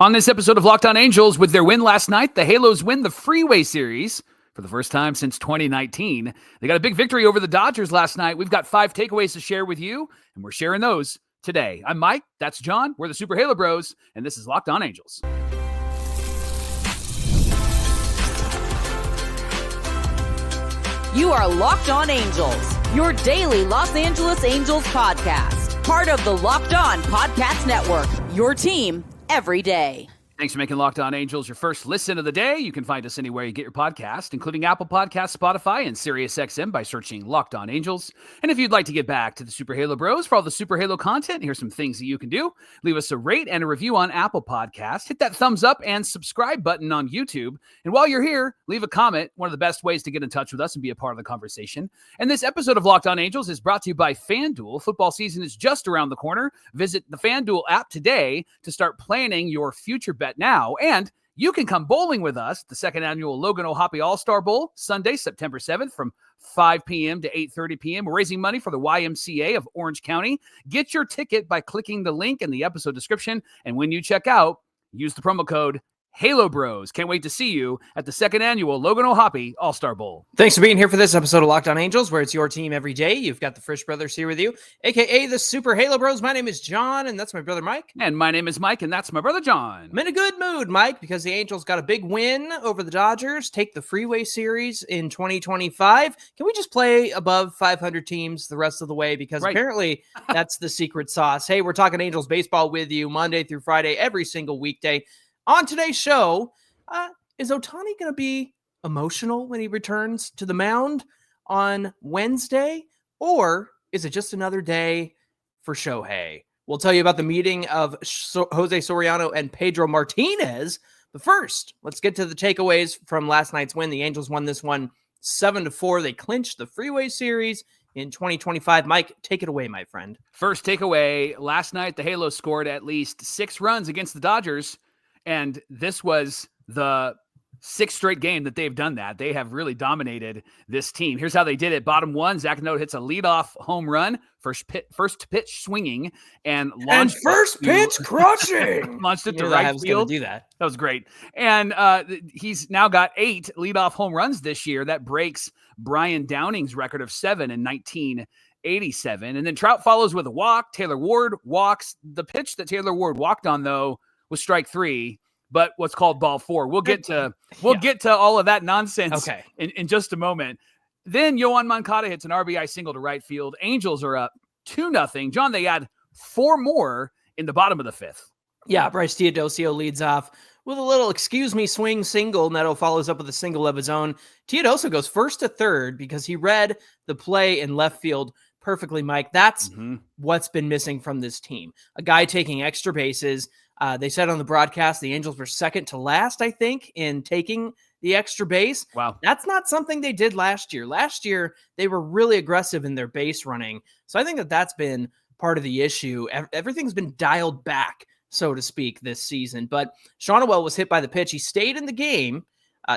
On this episode of Locked On Angels, with their win last night, the Halos win the Freeway Series for the first time since 2019. They got a big victory over the Dodgers last night. We've got 5 takeaways to share with you, and we're sharing those today. I'm Mike. That's John. We're the Super Halo Bros, and this is Locked On Angels. You are Locked On Angels, your daily Los Angeles Angels podcast. Part of the Locked On Podcast Network, your team every day. Thanks for making Locked On Angels your first listen of the day. You can find us anywhere you get your podcast, including Apple Podcasts, Spotify, and SiriusXM by searching Locked On Angels. And if you'd like to get back to the Super Halo Bros for all the Super Halo content, here's some things that you can do. Leave us a rate and a review on Apple Podcasts. Hit that thumbs up and subscribe button on YouTube. And while you're here, leave a comment. One of the best ways to get in touch with us and be a part of the conversation. And this episode of Locked On Angels is brought to you by FanDuel. Football season is just around the corner. Visit the FanDuel app today to start planning your future bet now. And you can come bowling with us at the second annual Logan All-Star Bowl, Sunday, September 7th from 5 p.m. to 8:30 p.m. We're raising money for the YMCA of Orange County. Get your ticket by clicking the link in the episode description. And when you check out, use the promo code Halo Bros. Can't wait to see you at the second annual Logan All-Star Bowl. Thanks for being here for this episode of Locked On Angels, where it's your team every day. You've got the Frisch Brothers here with you, a.k.a. the Super Halo Bros. My name is John, and that's my brother Mike. And my name is Mike, and that's my brother John. I'm in a good mood, Mike, because the Angels got a big win over the Dodgers, take the Freeway Series in 2025. Can we just play above 500 teams the rest of the way? Because apparently that's the secret sauce. Hey, we're talking Angels baseball with you Monday through Friday, every single weekday. On today's show, is Ohtani going to be emotional when he returns to the mound on Wednesday? Or is it just another day for Shohei? We'll tell you about the meeting of Jose Soriano and Pedro Martinez. But first, let's get to the takeaways from last night's win. The Angels won this one 7-4. They clinched the Freeway Series in 2025. Mike, take it away, my friend. First takeaway, last night the Halos scored at least 6 runs against the Dodgers. And this was the 6th straight game that they've done that. They have really dominated this team. Here's how they did it. Bottom 1, Zach Neto hits a leadoff home run, first pitch swinging, and first pitch crushing. Launched it to right field. Do that. That was great. And he's now got 8 leadoff home runs this year. That breaks Brian Downing's record of 7 in 1987. And then Trout follows with a walk. Taylor Ward walks. The pitch that Taylor Ward walked on, though, was strike 3, but what's called ball 4. We'll get to all of that nonsense in just a moment. Then Yoan Moncada hits an RBI single to right field. Angels are up 2-0. John, they add 4 more in the bottom of the 5th. Yeah, Bryce Teodosio leads off with a little excuse me swing single. Neto follows up with a single of his own. Teodosio goes first to third because he read the play in left field perfectly, Mike. That's what's been missing from this team. A guy taking extra bases. They said on the broadcast the Angels were second to last, I think, in taking the extra base. Wow. That's not something they did last year. Last year, they were really aggressive in their base running. So I think that that's been part of the issue. Everything's been dialed back, so to speak, this season. But Shohei was hit by the pitch. He stayed in the game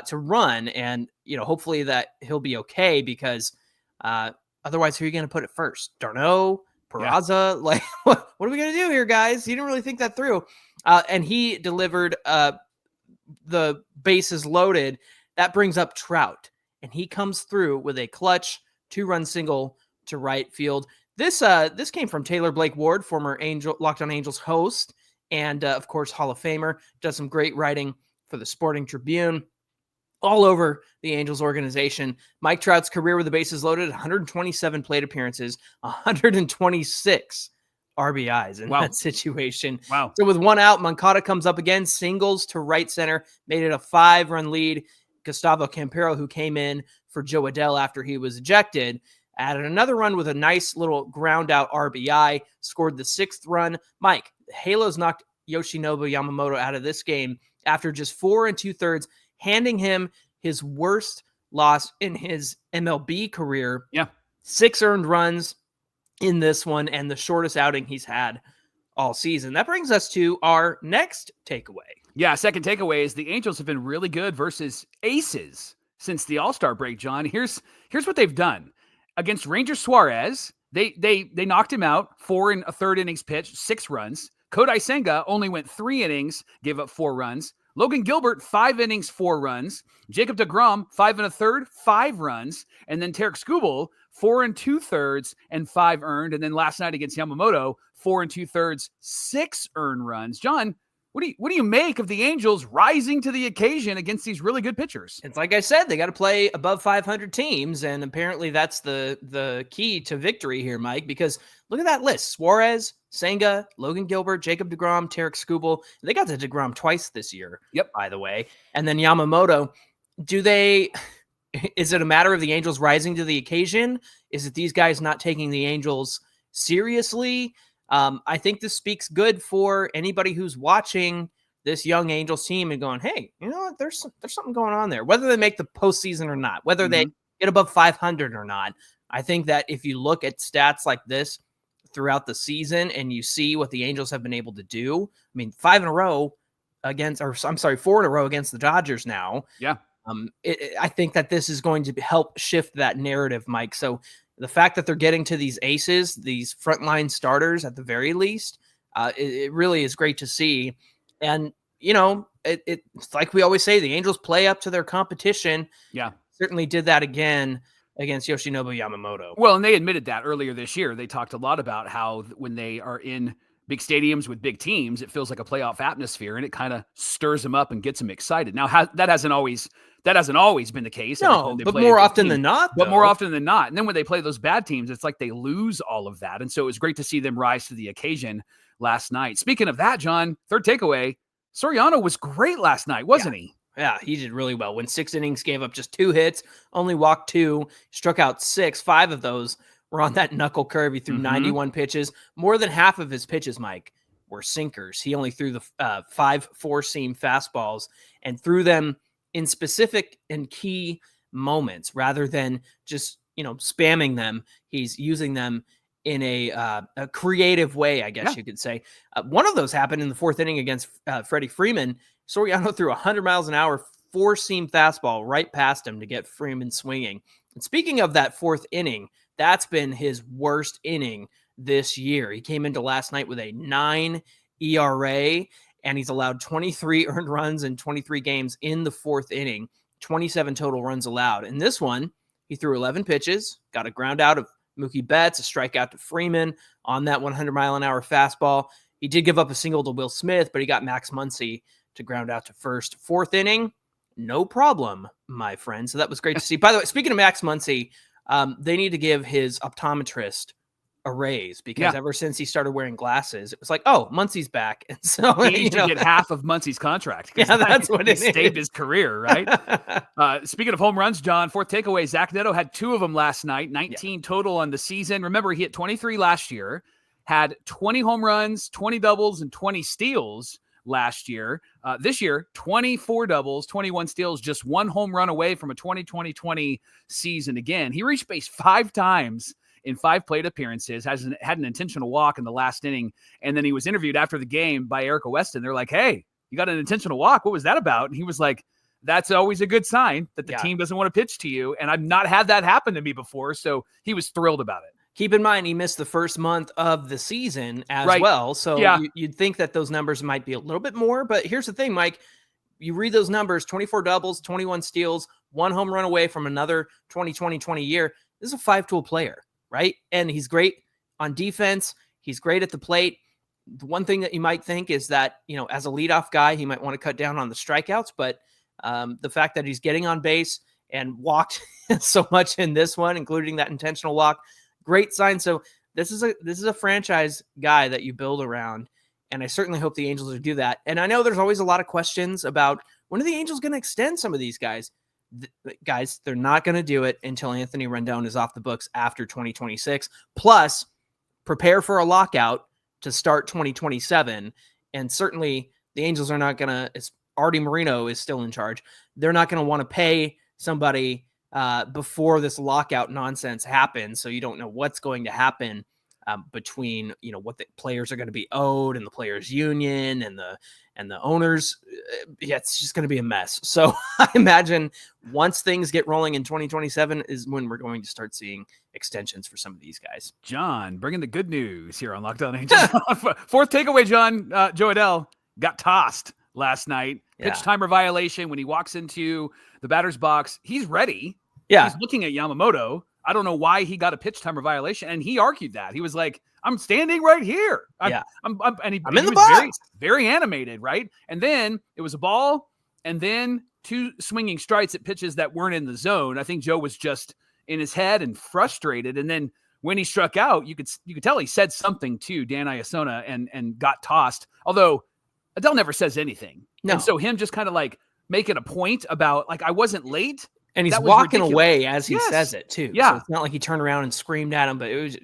to run, and hopefully that he'll be okay because otherwise, who are you going to put it first? Darno? Peraza? Like, what are we going to do here, guys? You didn't really think that through. And he delivered the bases loaded. That brings up Trout, and he comes through with a clutch 2-run single to right field. This came from Taylor Blake Ward, former Locked On Angels host, and of course Hall of Famer. Does some great writing for the Sporting Tribune. All over the Angels organization. Mike Trout's career with the bases loaded, 127 plate appearances, 126 RBIs in that situation. Wow. So with 1 out, Moncada comes up again, singles to right center, made it a 5-run lead. Gustavo Campero, who came in for Joe Adell after he was ejected, added another run with a nice little ground out RBI, scored the 6th run. Mike, Halos knocked Yoshinobu Yamamoto out of this game after just 4 2/3, handing him his worst loss in his MLB career. Yeah. 6 earned runs in this one and the shortest outing he's had all season. That brings us to our next takeaway. Yeah, second takeaway is the Angels have been really good versus aces since the All-Star break, John. Here's what they've done. Against Ranger Suarez, they knocked him out, 4 1/3 innings pitched, 6 runs. Kodai Senga only went 3 innings, gave up 4 runs. Logan Gilbert, 5 innings, 4 runs. Jacob deGrom, 5 1/3, 5 runs. And then Tarek Skubal, 4 2/3 and 5 earned. And then last night against Yamamoto, 4 2/3, 6 earned runs. John, what do you make of the Angels rising to the occasion against these really good pitchers? It's like I said, they got to play above 500 teams, and apparently that's the key to victory here, Mike, because look at that list. Suarez, Senga, Logan Gilbert, Jacob deGrom, Tarek Skubal. They got to deGrom twice this year, by the way. And then Yamamoto. Is it a matter of the Angels rising to the occasion? Is it these guys not taking the Angels seriously? I think this speaks good for anybody who's watching this young Angels team and going, hey, you know what? There's something going on there, whether they make the postseason or not, whether they get above 500 or not. I think that if you look at stats like this throughout the season and you see what the Angels have been able to do, I mean, 4 in a row against the Dodgers now. Yeah. I think that this is going to help shift that narrative, Mike. So the fact that they're getting to these aces, these frontline starters at the very least, it really is great to see. And, you know, it's like we always say, the Angels play up to their competition. Yeah. Certainly did that again against Yoshinobu Yamamoto. Well, and they admitted that earlier this year. They talked a lot about how when they are in big stadiums with big teams, it feels like a playoff atmosphere, and it kind of stirs them up and gets them excited. Now, that hasn't always been the case. No, but more often than not. But more often than not. And then when they play those bad teams, it's like they lose all of that. And so it was great to see them rise to the occasion last night. Speaking of that, John, third takeaway, Soriano was great last night, wasn't he? Yeah, he did really well. Went 6 innings, gave up just 2 hits, only walked 2, struck out 6. 5 of those were on that knuckle curve. He threw 91 pitches. More than half of his pitches, Mike, were sinkers. He only threw the 5 four-seam fastballs and threw them in specific and key moments rather than just, spamming them. He's using them in a creative way, I guess you could say. One of those happened in the 4th inning against Freddie Freeman. Soriano threw 100 miles an hour, four-seam fastball right past him to get Freeman swinging. And speaking of that 4th inning, that's been his worst inning this year. He came into last night with a 9 ERA, and he's allowed 23 earned runs in 23 games in the 4th inning, 27 total runs allowed. In this one, he threw 11 pitches, got a ground out of Mookie Betts, a strikeout to Freeman on that 100-mile-an-hour fastball. He did give up a single to Will Smith, but he got Max Muncy to ground out to first. 4th inning, no problem, my friend. So that was great to see. By the way, speaking of Max Muncy, they need to give his optometrist a raise because ever since he started wearing glasses, it was like, oh, Muncy's back. And so he needs to get half of Muncy's contract. Yeah, that's what it saved his career, right? Speaking of home runs, John, 4th takeaway, Zach Neto had 2 of them last night, 19 total on the season. Remember, he hit 23 last year, had 20 home runs, 20 doubles, and 20 steals last year. This year, 24 doubles, 21 steals, just 1 home run away from a 2020 season again. He reached base 5 times in 5 plate appearances, had an intentional walk in the last inning, and then he was interviewed after the game by Erica Weston. They're like, hey, you got an intentional walk. What was that about? And he was like, that's always a good sign that the team doesn't want to pitch to you, and I've not had that happen to me before, so he was thrilled about it. Keep in mind, he missed the first month of the season as well. So you'd think that those numbers might be a little bit more. But here's the thing, Mike. You read those numbers, 24 doubles, 21 steals, 1 home run away from another 2020 year. This is a 5-tool player, right? And he's great on defense. He's great at the plate. The one thing that you might think is that, as a leadoff guy, he might want to cut down on the strikeouts. But the fact that he's getting on base and walked so much in this one, including that intentional walk, great sign. So this is a franchise guy that you build around, and I certainly hope the Angels will do that. And I know there's always a lot of questions about when are the Angels going to extend some of these guys. Guys, they're not going to do it until Anthony Rendon is off the books after 2026. Plus, prepare for a lockout to start 2027. And certainly the Angels are not going to, Artie Moreno is still in charge. They're not going to want to pay somebody before this lockout nonsense happens. So you don't know what's going to happen between, what the players are going to be owed and the players union and the owners. Yeah, it's just going to be a mess. So I imagine once things get rolling in 2027 is when we're going to start seeing extensions for some of these guys. John, bringing the good news here on Locked On Angels. Fourth takeaway, John. Joe Adell got tossed last night. Pitch timer violation when he walks into the batter's box. He's ready. Yeah. He's looking at Yamamoto. I don't know why he got a pitch timer violation, and he argued that. He was like, I'm standing right here. I'm in the box. Very, very animated, right? And then it was a ball, and then 2 swinging strikes at pitches that weren't in the zone. I think Joe was just in his head and frustrated. And then when he struck out, you could tell he said something to Dan Iasona and got tossed. Although Adell never says anything. No. And so him just kind of like making a point about like, I wasn't late. And he's walking away as he says it too. Yeah. So it's not like he turned around and screamed at him, but it was,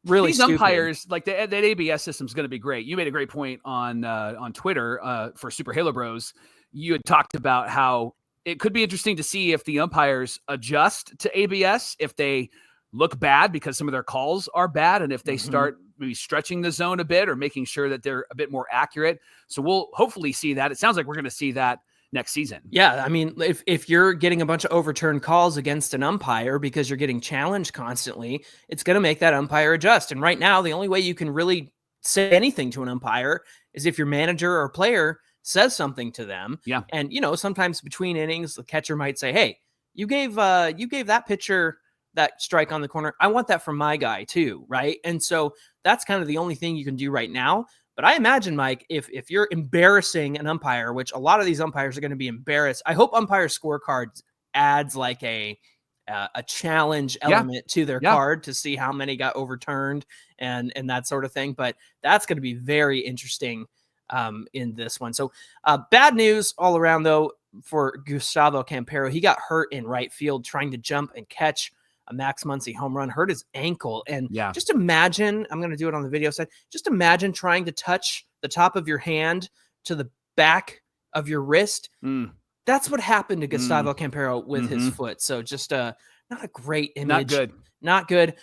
really These stupid. Umpires, like that ABS system is going to be great. You made a great point on Twitter for Super Halo Bros. You had talked about how it could be interesting to see if the umpires adjust to ABS, if they look bad because some of their calls are bad, and if they start maybe stretching the zone a bit or making sure that they're a bit more accurate. So we'll hopefully see that. It sounds like we're going to see that next season. Yeah, I mean, if you're getting a bunch of overturned calls against an umpire because you're getting challenged constantly, it's going to make that umpire adjust. And right now, the only way you can really say anything to an umpire is if your manager or player says something to them. Yeah. And, sometimes between innings, the catcher might say, hey, you gave that pitcher that strike on the corner. I want that from my guy too, right? And so that's kind of the only thing you can do right now. But I imagine, Mike, if you're embarrassing an umpire, which a lot of these umpires are going to be embarrassed, I hope umpire scorecards adds like a challenge element to their card to see how many got overturned and that sort of thing. But that's going to be very interesting in this one. So bad news all around, though, for Gustavo Campero. He got hurt in right field trying to jump and catch a Max Muncy home run, hurt his ankle. And just imagine, I'm going to do it on the video side. Just imagine trying to touch the top of your hand to the back of your wrist. That's what happened to Gustavo Campero with his foot. So just not a great image. Not good.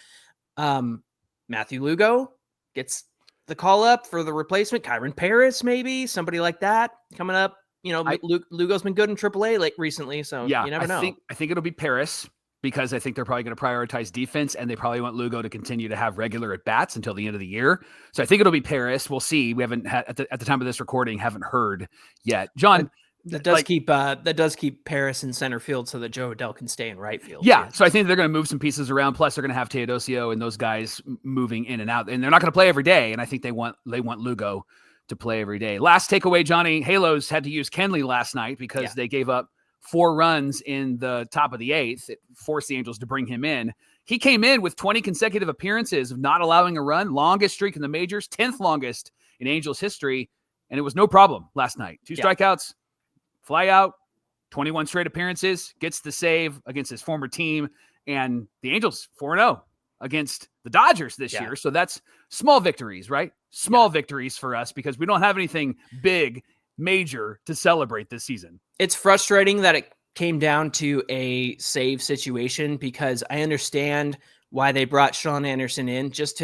Matthew Lugo gets the call up for the replacement. Kyron Paris, maybe somebody like that coming up. Lugo's been good in AAA recently. So you never know. I think it'll be Paris, because I think they're probably going to prioritize defense, and they probably want Lugo to continue to have regular at-bats until the end of the year. So I think it'll be Paris. We'll see. We haven't had, at the time of this recording, haven't heard yet. John, that does keep Paris in center field so that Joe Adell can stay in right field. Yeah, so I think they're going to move some pieces around. Plus, they're going to have Teodosio and those guys moving in and out, and they're not going to play every day. And I think they want Lugo to play every day. Last takeaway, Johnny. Halos had to use Kenley last night because they gave up 4 runs in the top of the 8th. It forced the Angels to bring him in. He came in with 20 consecutive appearances of not allowing a run, longest streak in the majors, 10th longest in Angels history, and it was no problem last night. 2 strikeouts, fly out, 21 straight appearances, gets the save against his former team, and the Angels 4-0 against the Dodgers this year. So that's small victories, right? Small victories for us because we don't have anything big, major to celebrate this season. It's frustrating that it came down to a save situation because I understand why they brought Sean Anderson in just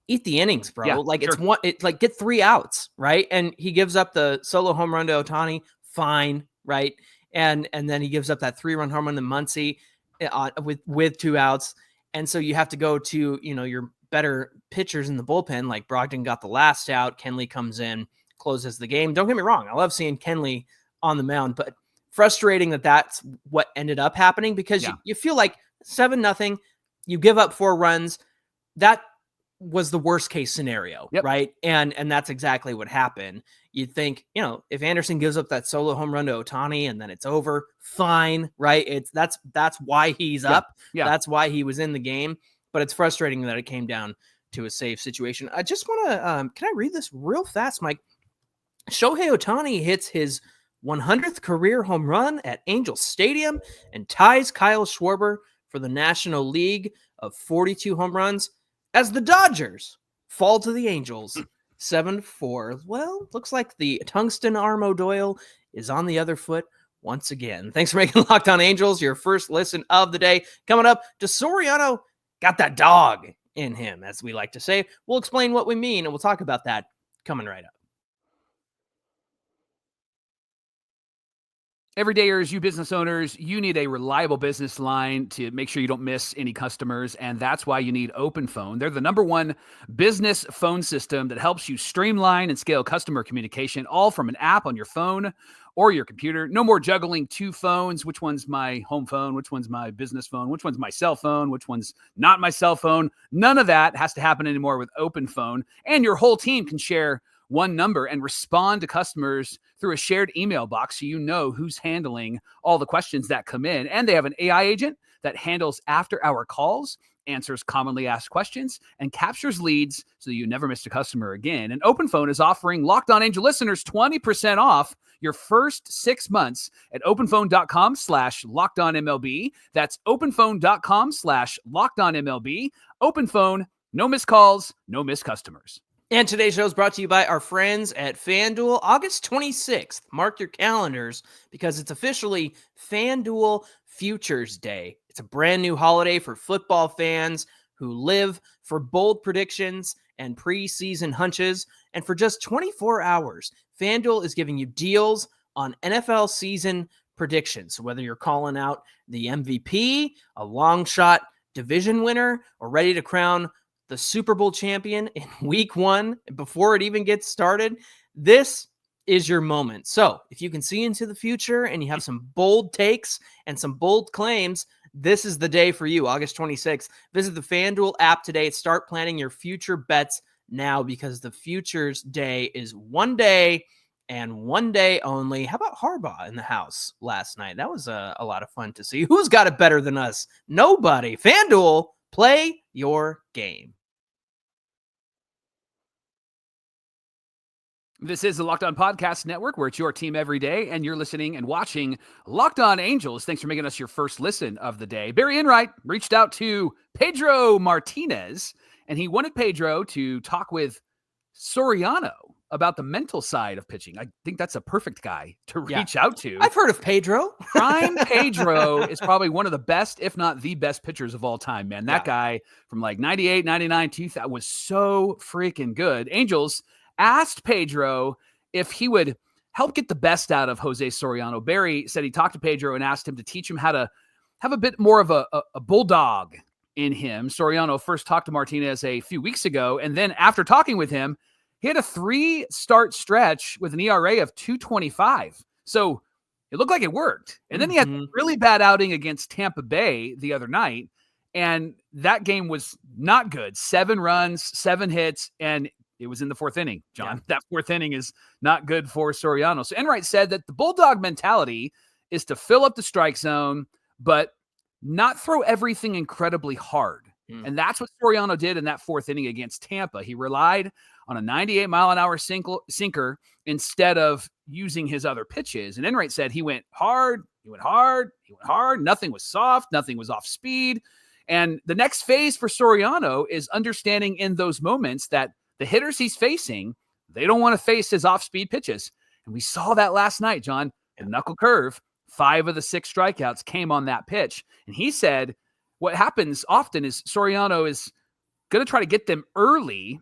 eat the innings, bro. It's like get 3 outs, right? And he gives up the solo home run to Ohtani, fine, right? And then he gives up that 3-run home run to Muncy with 2 outs. And so you have to go to, your better pitchers in the bullpen, like Brogdon got the last out. Kenley comes in, closes the game. Don't get me wrong. I love seeing Kenley on the mound, but frustrating that that's what ended up happening because you feel like 7-0, you give up 4 runs. That was the worst case scenario, right? And that's exactly what happened. You'd think, if Anderson gives up that solo home run to Ohtani and then it's over, fine, right? That's why he's up. Yeah. That's why he was in the game. But it's frustrating that it came down to a save situation. I just want to, can I read this real fast, Mike? Shohei Ohtani hits his 100th career home run at Angels Stadium and ties Kyle Schwarber for the National League of 42 home runs as the Dodgers fall to the Angels 7-4. Well, looks like the tungsten arm O'Doyle is on the other foot once again. Thanks for making Locked On Angels your first listen of the day. Coming up, does Soriano got that dog in him, as we like to say. We'll explain what we mean, and we'll talk about that coming right up. Everydayers, you business owners, you need a reliable business line to make sure you don't miss any customers, and that's why you need OpenPhone. They're the #1 business phone system that helps you streamline and scale customer communication, all from an app on your phone or your computer. No more juggling 2 phones. Which one's my home phone? Which one's my business phone? Which one's my cell phone? Which one's not my cell phone? None of that has to happen anymore with OpenPhone, and your whole team can share one number and respond to customers through a shared email box so you know who's handling all the questions that come in. And they have an AI agent that handles after-hour calls, answers commonly asked questions, and captures leads so you never miss a customer again. And OpenPhone is offering Locked On Angel listeners 20% off your first 6 months at openphone.com/LockedOnMLB. That's openphone.com/LockedOnMLB. OpenPhone, no missed calls, no missed customers. And today's show is brought to you by our friends at FanDuel. August 26th, mark your calendars because it's officially FanDuel Futures Day. It's a brand new holiday for football fans who live for bold predictions and preseason hunches. And for just 24 hours, FanDuel is giving you deals on NFL season predictions. So whether you're calling out the MVP, a long shot division winner, or ready to crown the Super Bowl champion in week 1 before it even gets started, this is your moment. So if you can see into the future and you have some bold takes and some bold claims, this is the day for you, August 26th. Visit the FanDuel app today. Start planning your future bets now because the Futures Day is one day and one day only. How about Harbaugh in the house last night? That was a lot of fun to see. Who's got it better than us? Nobody. FanDuel, play your game. This is the Locked On Podcast Network, where it's your team every day, and you're listening and watching Locked On Angels. Thanks for making us your first listen of the day. Barry Enright reached out to Pedro Martinez, and he wanted Pedro to talk with Soriano about the mental side of pitching. I think that's a perfect guy to reach out to. I've heard of Pedro. Prime Pedro is probably one of the best, if not the best pitchers of all time, man. That guy from like 98, 99, 2000 was so freaking good. Angels asked Pedro if he would help get the best out of Jose Soriano. Barry said he talked to Pedro and asked him to teach him how to have a bit more of a bulldog in him. Soriano first talked to Martinez a few weeks ago, and then after talking with him, he had a 3-start stretch with an ERA of 2.25. So it looked like it worked. And then he had a really bad outing against Tampa Bay the other night, and that game was not good. 7 runs, 7 hits, and it was in the 4th inning, John. Yeah. That 4th inning is not good for Soriano. So Enright said that the bulldog mentality is to fill up the strike zone, but not throw everything incredibly hard. And that's what Soriano did in that 4th inning against Tampa. He relied on a 98-mile-an-hour sinker instead of using his other pitches. And Enright said he went hard, he went hard, he went hard. Nothing was soft, nothing was off speed. And the next phase for Soriano is understanding in those moments that the hitters he's facing, they don't want to face his off-speed pitches. And we saw that last night, John. The knuckle curve, 5 of the 6 strikeouts came on that pitch. And he said what happens often is Soriano is going to try to get them early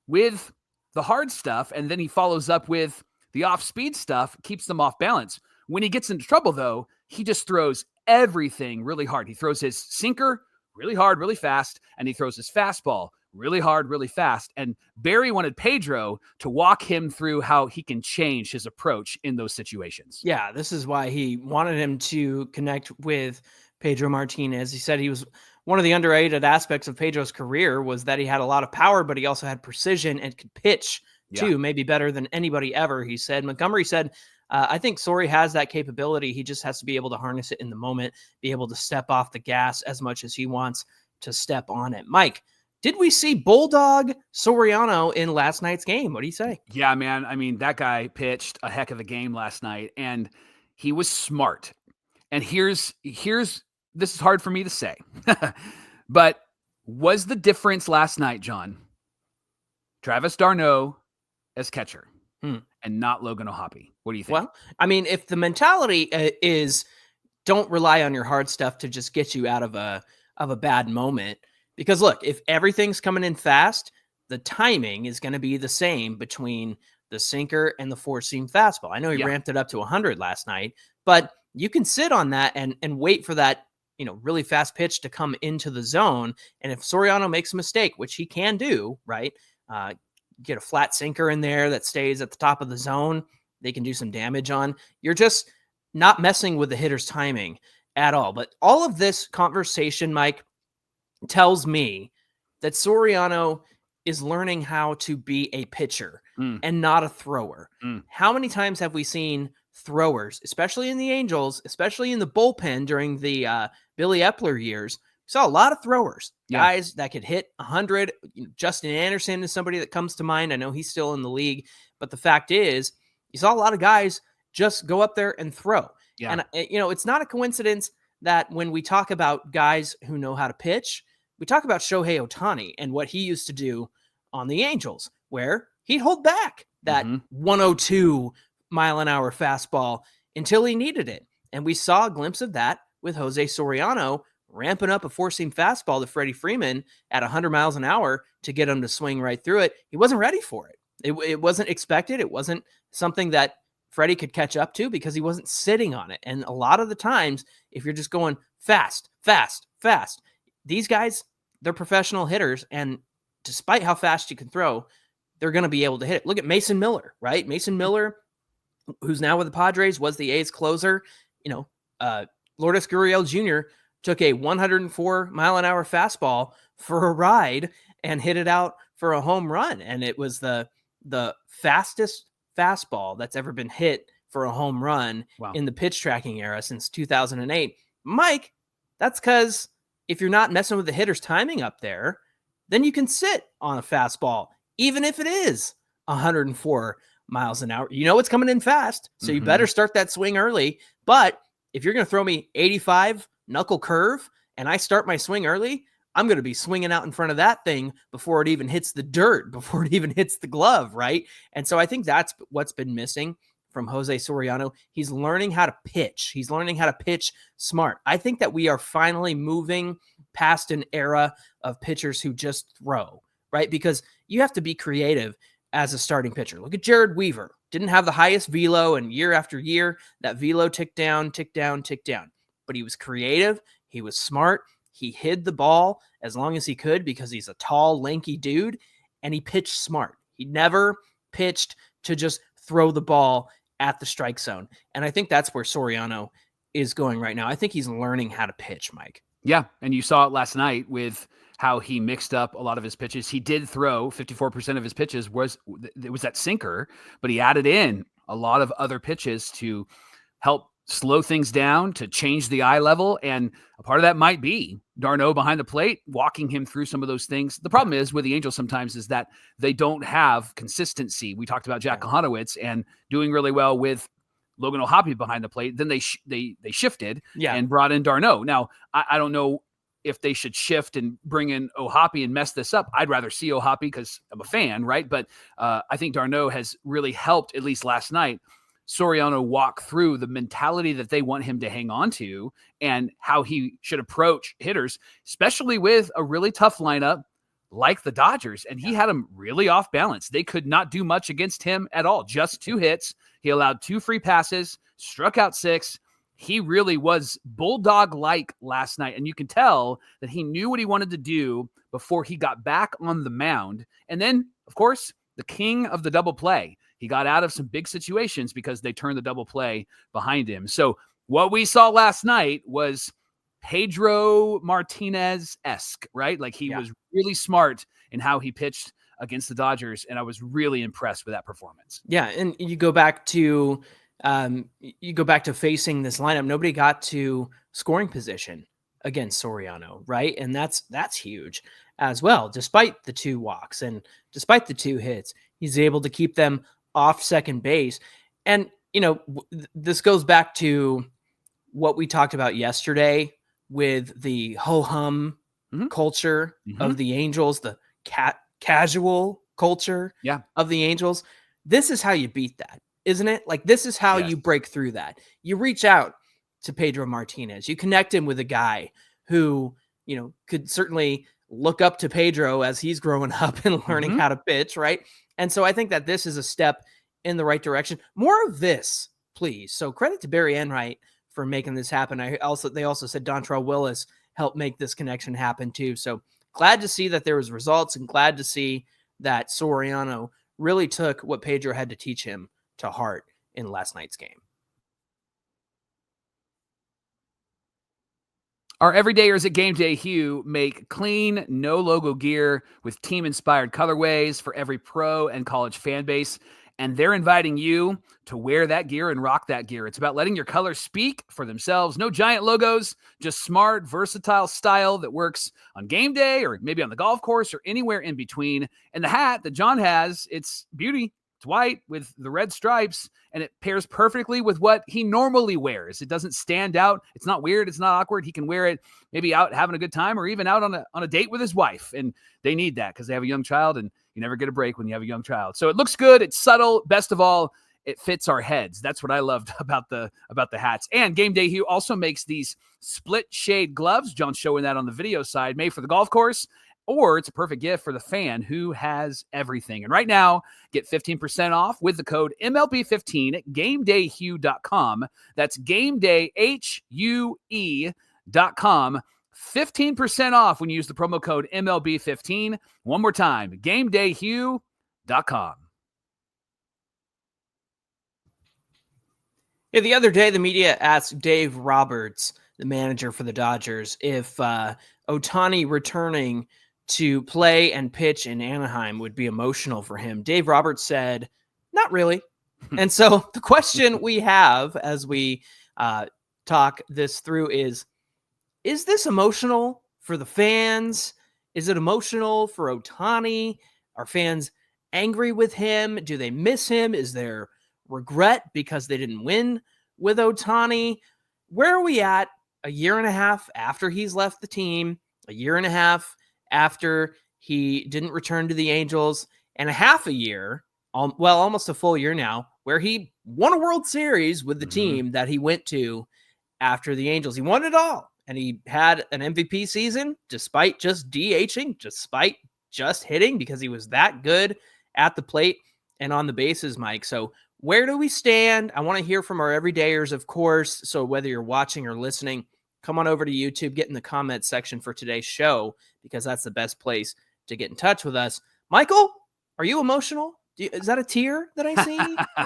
with the hard stuff, and then he follows up with the off-speed stuff, keeps them off balance. When he gets into trouble, though, he just throws everything really hard. He throws his sinker really hard, really fast, and he throws his fastball really hard, really fast. And Barry wanted Pedro to walk him through how he can change his approach in those situations. Yeah, this is why he wanted him to connect with Pedro Martinez. He said he was one of the underrated aspects of Pedro's career was that he had a lot of power, but he also had precision and could pitch too, maybe better than anybody ever, he said. Montgomery said, I think Sori has that capability. He just has to be able to harness it in the moment, be able to step off the gas as much as he wants to step on it. Mike, did we see Bulldog Soriano in last night's game? What do you say? Yeah, man. I mean, that guy pitched a heck of a game last night, and he was smart. And here's this is hard for me to say, but was the difference last night, John, Travis d'Arnaud as catcher and not Logan O'Hoppe? What do you think? Well, I mean, if the mentality is don't rely on your hard stuff to just get you out of a bad moment, Because look, if everything's coming in fast, the timing is going to be the same between the sinker and the four-seam fastball. I know he ramped it up to 100 last night, but you can sit on that and wait for that, really fast pitch to come into the zone. And if Soriano makes a mistake, which he can do, right? Get a flat sinker in there that stays at the top of the zone, they can do some damage on. You're just not messing with the hitter's timing at all. But all of this conversation, Mike, tells me that Soriano is learning how to be a pitcher and not a thrower. How many times have we seen throwers, especially in the Angels, especially in the bullpen during the Billy Epler years? We saw a lot of throwers, guys that could hit 100. Justin Anderson is somebody that comes to mind. I know he's still in the league, but the fact is, you saw a lot of guys just go up there and throw. And, it's not a coincidence that when we talk about guys who know how to pitch, we talk about Shohei Ohtani and what he used to do on the Angels, where he'd hold back that 102 mile an hour fastball until he needed it. And we saw a glimpse of that with Jose Soriano ramping up a four-seam fastball to Freddie Freeman at 100 miles an hour to get him to swing right through it. He wasn't ready for it. It wasn't expected. It wasn't something that Freddie could catch up to because he wasn't sitting on it. And a lot of the times, if you're just going fast, fast, fast, these guys, they're professional hitters. And despite how fast you can throw, they're going to be able to hit it. Look at Mason Miller, right? Mason Miller, who's now with the Padres, was the A's closer. Lourdes Gurriel Jr. took a 104 mile an hour fastball for a ride and hit it out for a home run. And it was the fastest fastball that's ever been hit for a home run in the pitch tracking era since 2008. Mike, that's because if you're not messing with the hitter's timing up there, then you can sit on a fastball, even if it is 104 miles an hour. You know it's coming in fast, so you better start that swing early. But if you're going to throw me 85 knuckle curve and I start my swing early, I'm going to be swinging out in front of that thing before it even hits the dirt, before it even hits the glove, right? And so I think that's what's been missing from Jose Soriano. He's learning how to pitch. He's learning how to pitch smart. I think that we are finally moving past an era of pitchers who just throw, right? Because you have to be creative as a starting pitcher. Look at Jared Weaver. Didn't have the highest velo, and year after year, that velo ticked down, ticked down, ticked down. But he was creative. He was smart. He hid the ball as long as he could because he's a tall, lanky dude, and he pitched smart. He never pitched to just throw the ball at the strike zone. And I think that's where Soriano is going right now. I think he's learning how to pitch, Mike. Yeah, and you saw it last night with how he mixed up a lot of his pitches. He did throw 54% of his pitches was that sinker, but he added in a lot of other pitches to help slow things down, to change the eye level. And a part of that might be d'Arnaud behind the plate, walking him through some of those things. The problem is with the Angels sometimes is that they don't have consistency. We talked about Jack Kohanowitz and doing really well with Logan O'Hoppe behind the plate. Then they shifted and brought in d'Arnaud. Now, I don't know if they should shift and bring in O'Hoppe and mess this up. I'd rather see O'Hoppe because I'm a fan, right? But I think d'Arnaud has really helped, at least last night, Soriano walk through the mentality that they want him to hang on to and how he should approach hitters, especially with a really tough lineup like the Dodgers. And he had them really off balance. They could not do much against him at all. Just 2 hits. He allowed 2 free passes, struck out 6. He really was bulldog-like last night. And you can tell that he knew what he wanted to do before he got back on the mound. And then, of course, the king of the double play. He got out of some big situations because they turned the double play behind him. So what we saw last night was Pedro Martinez-esque, right? Like he was really smart in how he pitched against the Dodgers, and I was really impressed with that performance. Yeah, and you go back to facing this lineup. Nobody got to scoring position against Soriano, right? And that's huge as well. Despite the 2 walks and despite the 2 hits, he's able to keep them off second base. And, this goes back to what we talked about yesterday with the ho-hum culture of the Angels, the casual culture of the Angels. This is how you beat that, isn't it? Like, this is how you break through that. You reach out to Pedro Martinez. You connect him with a guy who, could certainly look up to Pedro as he's growing up and learning how to pitch, right? And so I think that this is a step in the right direction. More of this, please. So credit to Barry Enright for making this happen. They also said Dontrell Willis helped make this connection happen too. So glad to see that there was results, and glad to see that Soriano really took what Pedro had to teach him to heart in last night's game. Our everydayers at GameDayH make clean, no logo gear with team-inspired colorways for every pro and college fan base. And they're inviting you to wear that gear and rock that gear. It's about letting your colors speak for themselves. No giant logos, just smart, versatile style that works on game day or maybe on the golf course or anywhere in between. And the hat that John has, it's beauty. It's white with the red stripes, and it pairs perfectly with what he normally wears. It doesn't stand out. It's not weird. It's not awkward. He can wear it maybe out having a good time or even out on a date with his wife. And they need that because they have a young child, and you never get a break when you have a young child. So it looks good. It's subtle. Best of all, it fits our heads. That's what I loved about the hats. And GameDayH also makes these split shade gloves. John's showing that on the video side, made for the golf course, or it's a perfect gift for the fan who has everything. And right now, get 15% off with the code MLB15 at GameDayH.com. That's GameDayHue.com. 15% off when you use the promo code MLB15. One more time, GameDayHue.com. Yeah, the other day, the media asked Dave Roberts, the manager for the Dodgers, if Ohtani returning to play and pitch in Anaheim would be emotional for him. Dave Roberts said, not really. And so the question we have as we talk this through is this emotional for the fans? Is it emotional for Ohtani? Are fans angry with him? Do they miss him? Is there regret because they didn't win with Ohtani? Where are we at a year and a half after he's left the team, a year and a half after he didn't return to the Angels, and a half a year, almost a full year now, where he won a World Series with the team that he went to after the Angels? He won it all, and he had an MVP season despite just DHing, despite just hitting, because he was that good at the plate and on the bases, Mike. So where do we stand? I want to hear from our everydayers, of course. So whether you're watching or listening, come on over to YouTube, get in the comments section for today's show, because that's the best place to get in touch with us. Michael, are you emotional? Is that a tear that I see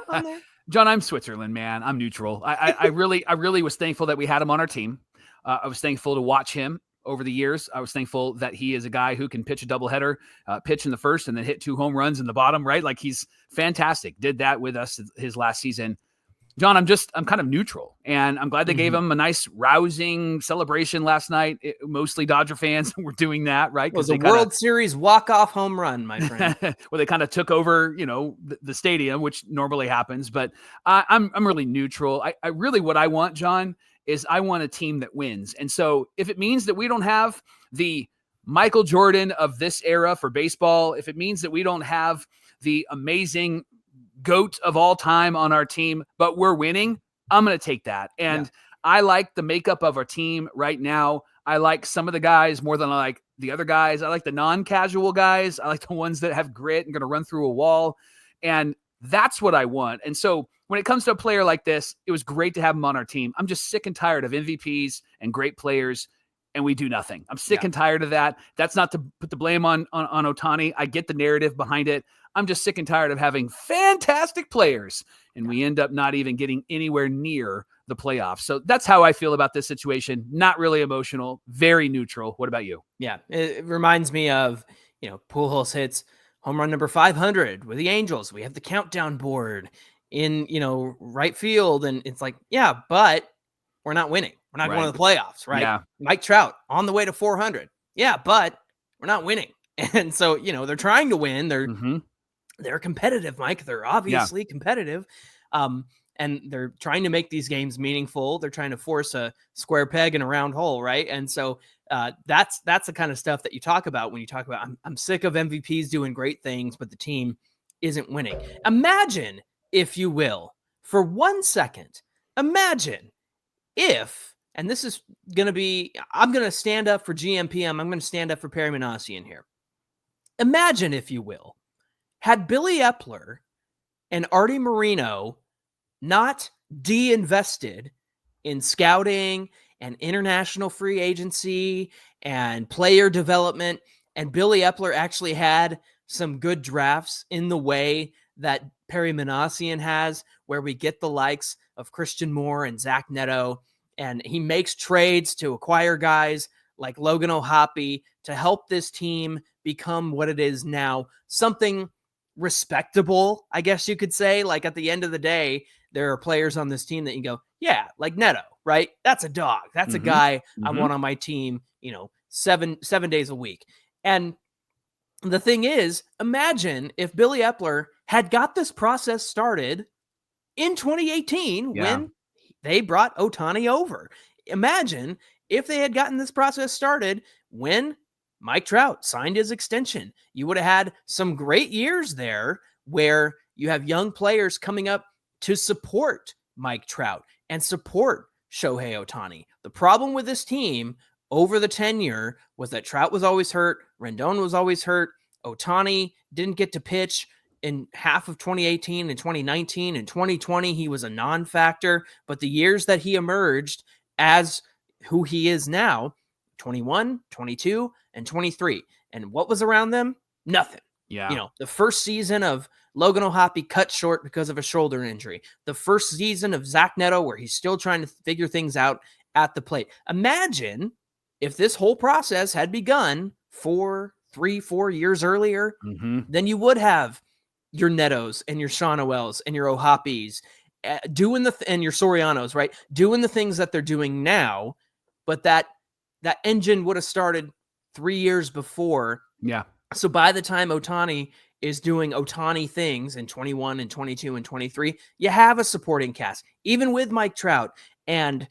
on there? John, I'm Switzerland, man. I'm neutral. I really was thankful that we had him on our team. I was thankful to watch him over the years. I was thankful that he is a guy who can pitch a doubleheader, pitch in the first and then hit 2 home runs in the bottom, right? Like, he's fantastic. Did that with us his last season. John, I'm kind of neutral, and I'm glad they gave him a nice, rousing celebration last night. Mostly Dodger fans were doing that, right? It was a World Series walk-off home run, my friend. Well, they kind of took over, the stadium, which normally happens. But I'm really neutral. I really, what I want, John, is I want a team that wins. And so if it means that we don't have the Michael Jordan of this era for baseball, if it means that we don't have the amazing GOAT of all time on our team, but we're winning, I'm going to take that. And I like the makeup of our team right now. I like some of the guys more than I like the other guys. I like the non-casual guys. I like the ones that have grit and going to run through a wall. And that's what I want. And so when it comes to a player like this, it was great to have him on our team. I'm just sick and tired of MVPs and great players, and we do nothing. I'm sick and tired of that. That's not to put the blame on Ohtani. I get the narrative behind it. I'm just sick and tired of having fantastic players, and we end up not even getting anywhere near the playoffs. So that's how I feel about this situation. Not really emotional, very neutral. What about you? Yeah, it reminds me of, Pujols hits home run number 500 with the Angels. We have the countdown board in, right field, and it's like, yeah, but we're not winning. We're not going to the playoffs, right? Yeah. Mike Trout on the way to 400. Yeah, but we're not winning. And so, they're trying to win. They're competitive, Mike. They're obviously competitive. And they're trying to make these games meaningful. They're trying to force a square peg in a round hole, right? And so that's the kind of stuff that you talk about when you talk about, I'm sick of MVPs doing great things, but the team isn't winning. Imagine, if you will, for 1 second, imagine if, and this is going to be, I'm going to stand up for GMPM. I'm going to stand up for Perry Manassian here. Imagine, if you will, had Billy Epler and Artie Moreno not de-invested in scouting and international free agency and player development, and Billy Epler actually had some good drafts in the way that Perry Manassian has, where we get the likes of Christian Moore and Zach Neto, and he makes trades to acquire guys like Logan O'Hoppe to help this team become what it is now, something respectable, I guess you could say. Like, at the end of the day, there are players on this team that you go, yeah, like Neto, right? That's a dog. That's a guy I want on my team, 7 days a week. And the thing is, imagine if Billy Epler had got this process started in 2018 when they brought Ohtani over. Imagine if they had gotten this process started when Mike Trout signed his extension. You would have had some great years there where you have young players coming up to support Mike Trout and support Shohei Ohtani. The problem with this team over the tenure was that Trout was always hurt, Rendon was always hurt, Ohtani didn't get to pitch in half of 2018 and 2019 and 2020. He was a non-factor, but the years that he emerged as who he is now, 21, 22, and 23. And what was around them? Nothing. Yeah. The first season of Logan O'Hoppe cut short because of a shoulder injury. The first season of Zach Neto, where he's still trying to figure things out at the plate. Imagine if this whole process had begun 4 years earlier, then you would have your Netos and your Sean Noels and your O'Hoppes doing and your Sorianos, right? Doing the things that they're doing now, but that engine would have started 3 years before. Yeah. So by the time Ohtani is doing Ohtani things in 21 and 22 and 23, you have a supporting cast. Even with Mike Trout and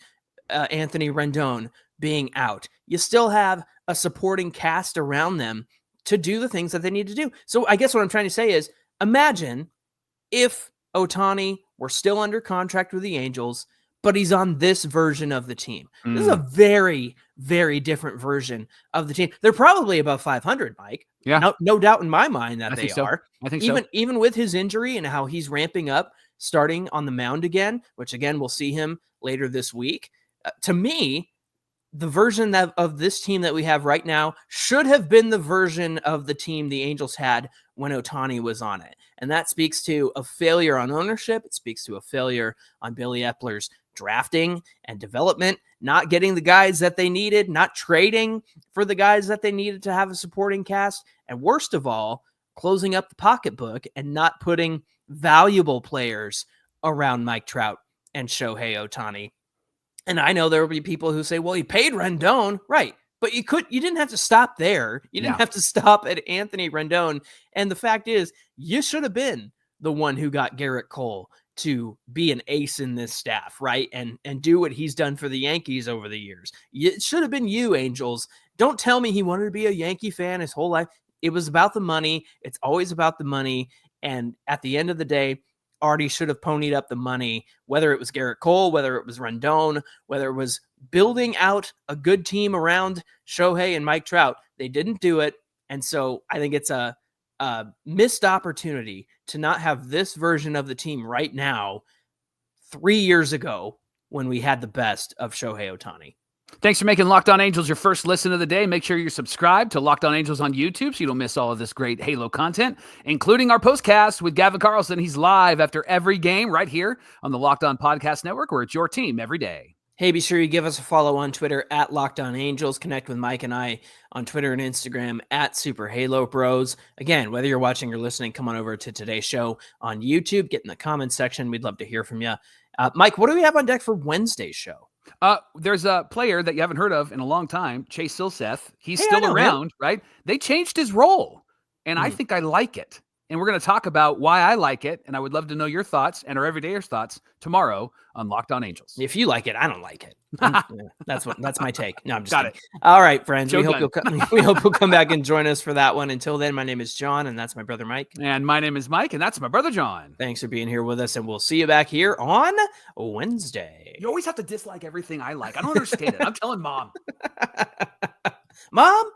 Anthony Rendon being out, you still have a supporting cast around them to do the things that they need to do. So I guess what I'm trying to say is, imagine if Ohtani were still under contract with the Angels, but he's on this version of the team. This is a very, very different version of the team. They're probably above 500, Mike. Yeah. No doubt in my mind that they are. I think even with his injury and how he's ramping up, starting on the mound again, which again, we'll see him later this week. To me, the version of this team that we have right now should have been the version of the team the Angels had when Ohtani was on it. And that speaks to a failure on ownership. It speaks to a failure on Billy Epler's drafting and development, not getting the guys that they needed, not trading for the guys that they needed to have a supporting cast. And worst of all, closing up the pocketbook and not putting valuable players around Mike Trout and Shohei Ohtani. And I know there will be people who say, well, he paid Rendon, right? But you didn't have to stop there. You didn't have to stop at Anthony Rendon. And the fact is, you should have been the one who got Garrett Cole to be an ace in this staff, right? And do what he's done for the Yankees over the years. It should have been you, Angels. Don't tell me he wanted to be a Yankee fan his whole life. It was about the money. It's always about the money. And at the end of the day, Artie should have ponied up the money, whether it was Garrett Cole, whether it was Rendon, whether it was building out a good team around Shohei and Mike Trout. They didn't do it. And so I think it's a missed opportunity to not have this version of the team right now 3 years ago when we had the best of Shohei Ohtani. Thanks for making Locked On Angels your first listen of the day. Make sure you're subscribed to Locked On Angels on YouTube so you don't miss all of this great Halo content, including our postcast with Gavin Carlson. He's live after every game right here on the Locked On Podcast Network, where it's your team every day. Hey, be sure you give us a follow on Twitter at Locked On Angels. Connect with Mike and I on Twitter and Instagram at Super Halo Bros. Again, whether you're watching or listening, come on over to today's show on YouTube. Get in the comments section. We'd love to hear from you. Mike, what do we have on deck for Wednesday's show? There's a player that you haven't heard of in a long time, Chase Silseth. He's Hey, still around, right? They changed his role, and I think I like it. and we're going to talk about why I like it, and I would love to know your thoughts and our everydayers' thoughts tomorrow on Locked On Angels. If you like it, I don't like it. That's my take. No, I'm just Got kidding. it. All right, friends. Joe We hope you'll come back and join us for that one. Until then, my name is John, and that's my brother Mike. And my name is Mike, and that's my brother John. Thanks for being here with us, and we'll see you back here on Wednesday. You always have to dislike everything I like. I don't understand it. I'm telling Mom. Mom,